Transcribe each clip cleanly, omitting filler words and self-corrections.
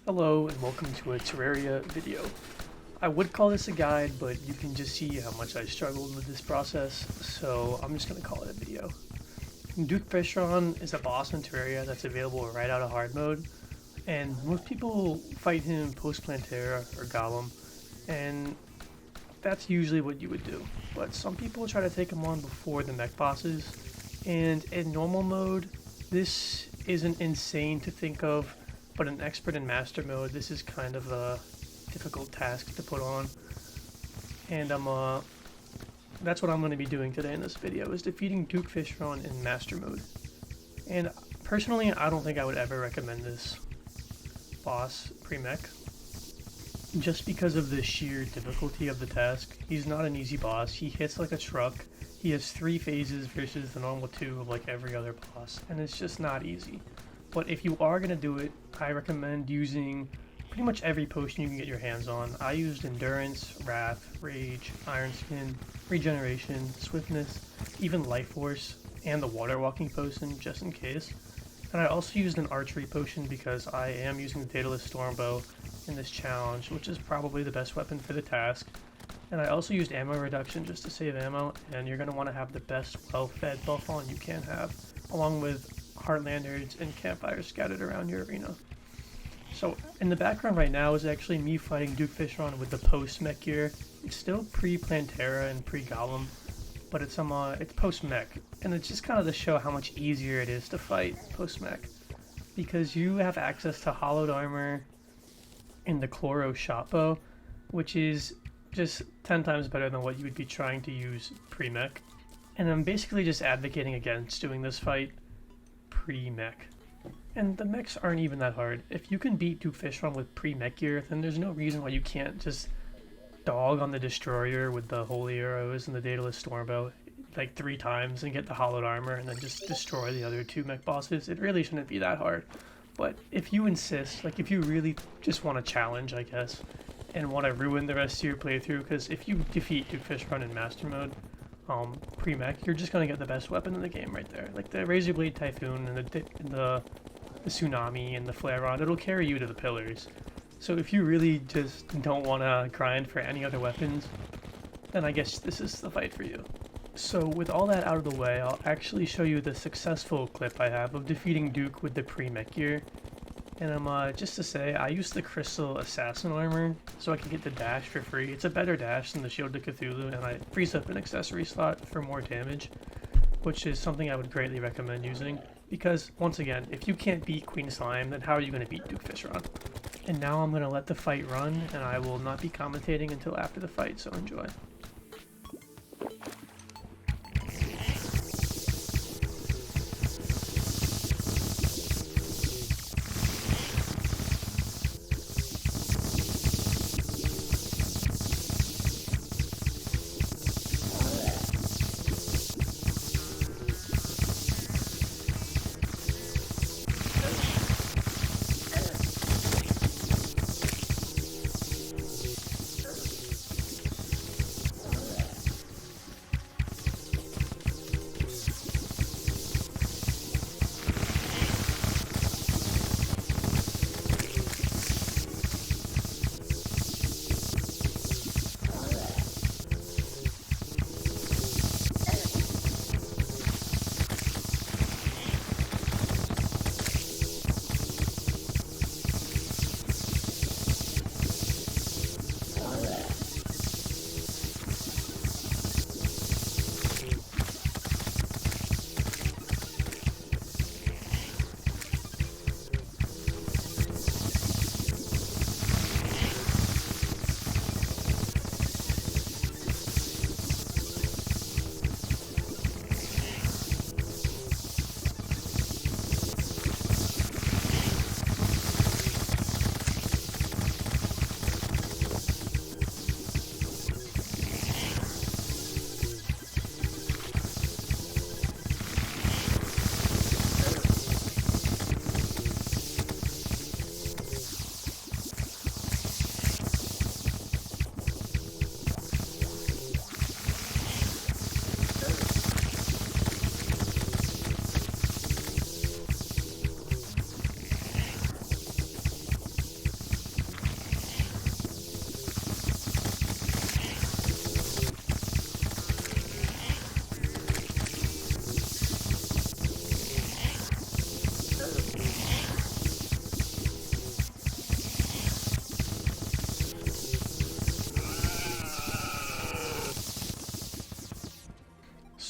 Hello and welcome to a Terraria video. I would call this a guide, but you can just see how much I struggled with this process, so I'm just going to call it a video. Fishron is a boss in Terraria that's available right out of hard mode, and most people fight him post-Plantera or Golem, and that's usually what you would do. But some people try to take him on before the mech bosses, and in normal mode, this isn't insane to think of, but in expert and master mode, this is kind of a difficult task to put on. And that's what I'm going to be doing today in this video, is defeating Fishron in master mode. And personally, I don't think I would ever recommend this boss pre-mech, just because of the sheer difficulty of the task. He's not an easy boss. He hits like a truck. He has 3 phases versus the normal 2 of like every other boss, and it's just not easy. But if you are going to do it, I recommend using pretty much every potion you can get your hands on. I used Endurance, Wrath, Rage, Iron Skin, Regeneration, Swiftness, even Life Force, and the Water Walking potion just in case. And I also used an Archery potion because I am using the Daedalus Stormbow in this challenge, which is probably the best weapon for the task. And I also used ammo reduction just to save ammo, and you're going to want to have the best well-fed buff on you can have, along with Heartlanders and campfires scattered around your arena. So in the background right now is actually me fighting Fishron with the post-mech gear. It's still pre-Plantera and pre-Golem, but it's post-mech, and it's just kind of to show how much easier it is to fight post-mech, because you have access to hollowed armor in the Chloro Shotbow, which is just 10 times better than what you would be trying to use pre-mech. And I'm basically just advocating against doing this fight pre-mech. And the mechs aren't even that hard. If you can beat Fishron with pre-mech gear, then there's no reason why you can't just dog on the Destroyer with the Holy Arrows and the Daedalus Stormbow like 3 times and get the hollowed armor and then just destroy the other 2 mech bosses. It really shouldn't be that hard. But if you insist, like if you really just want a challenge, I guess, and want to ruin the rest of your playthrough, because if you defeat Fishron in master mode pre-mech, you're just going to get the best weapon in the game right there. Like the Razor Blade Typhoon and the Tsunami and the Flare Rod, it'll carry you to the pillars. So if you really just don't want to grind for any other weapons, then I guess this is the fight for you. So with all that out of the way, I'll actually show you the successful clip I have of defeating Duke with the pre-mech gear. And just to say, I used the Crystal Assassin armor so I could get the dash for free. It's a better dash than the Shield of Cthulhu, and I freeze up an accessory slot for more damage, which is something I would greatly recommend using. Because, once again, if you can't beat Queen Slime, then how are you going to beat Fishron? And now I'm going to let the fight run, and I will not be commentating until after the fight, so enjoy.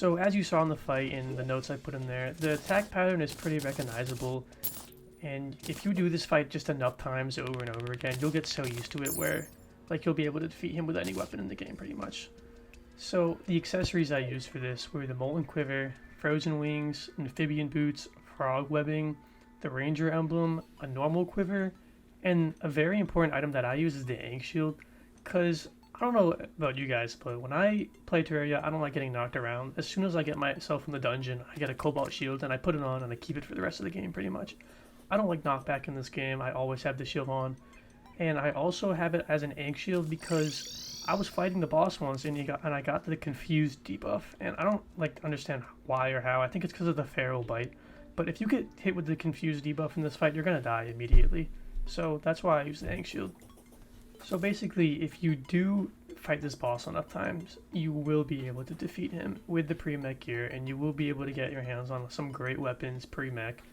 So as you saw in the fight in the notes I put in there, the attack pattern is pretty recognizable, and if you do this fight just enough times over and over again, you'll get so used to it where like you'll be able to defeat him with any weapon in the game pretty much. So the accessories I used for this were the Molten Quiver, Frozen Wings, Amphibian Boots, Frog Webbing, the Ranger Emblem, a normal quiver, and a very important item that I use is the Ink Shield, because I don't know about you guys, but when I play Terraria, I don't like getting knocked around. As soon as I get myself in the dungeon, I get a Cobalt Shield and I put it on and I keep it for the rest of the game pretty much. I don't like knockback in this game. I always have the shield on. And I also have it as an Ink Shield because I was fighting the boss once and I got the Confused debuff. And I don't like understand why or how. I think it's because of the Feral Bite. But if you get hit with the Confused debuff in this fight, you're going to die immediately. So that's why I use the Ink Shield. So basically, if you do fight this boss enough times, you will be able to defeat him with the pre-mech gear, and you will be able to get your hands on some great weapons pre-mech.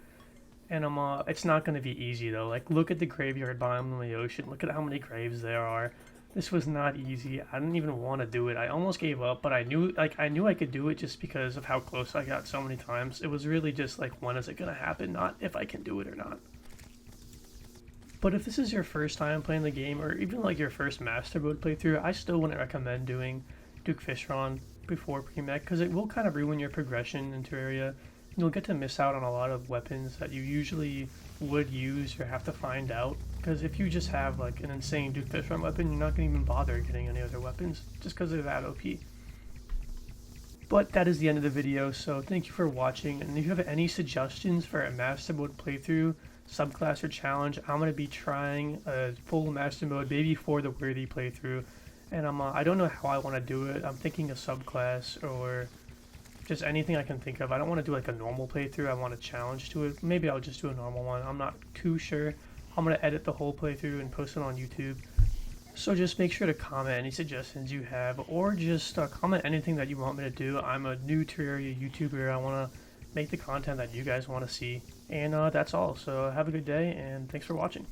And it's not going to be easy though. Like, look at the graveyard biome in the ocean. Look at how many graves there are. This was not easy. I didn't even want to do it. I almost gave up, but I knew I could do it just because of how close I got so many times. It was really just like, when is it going to happen, not if I can do it or not. But if this is your first time playing the game, or even like your first Master Mode playthrough, I still wouldn't recommend doing Duke Fishron before pre-mech, because it will kind of ruin your progression in Terraria. You'll get to miss out on a lot of weapons that you usually would use or have to find out, because if you just have like an insane Duke Fishron weapon, you're not going to even bother getting any other weapons, just because they're that OP. But that is the end of the video, so thank you for watching, and if you have any suggestions for a Master Mode playthrough, subclass or challenge, I'm going to be trying a full Master Mode maybe for the Worthy playthrough, and I don't know how I want to do it. I'm thinking a subclass or just anything I can think of. I don't want to do like a normal playthrough. I want a challenge to it. Maybe I'll just do a normal one. I'm not too sure. I'm going to edit the whole playthrough and post it on YouTube. So just make sure to comment any suggestions you have, or just comment anything that you want me to do. I'm a new Terraria YouTuber. I want to make the content that you guys want to see. And that's all. So have a good day, and thanks for watching.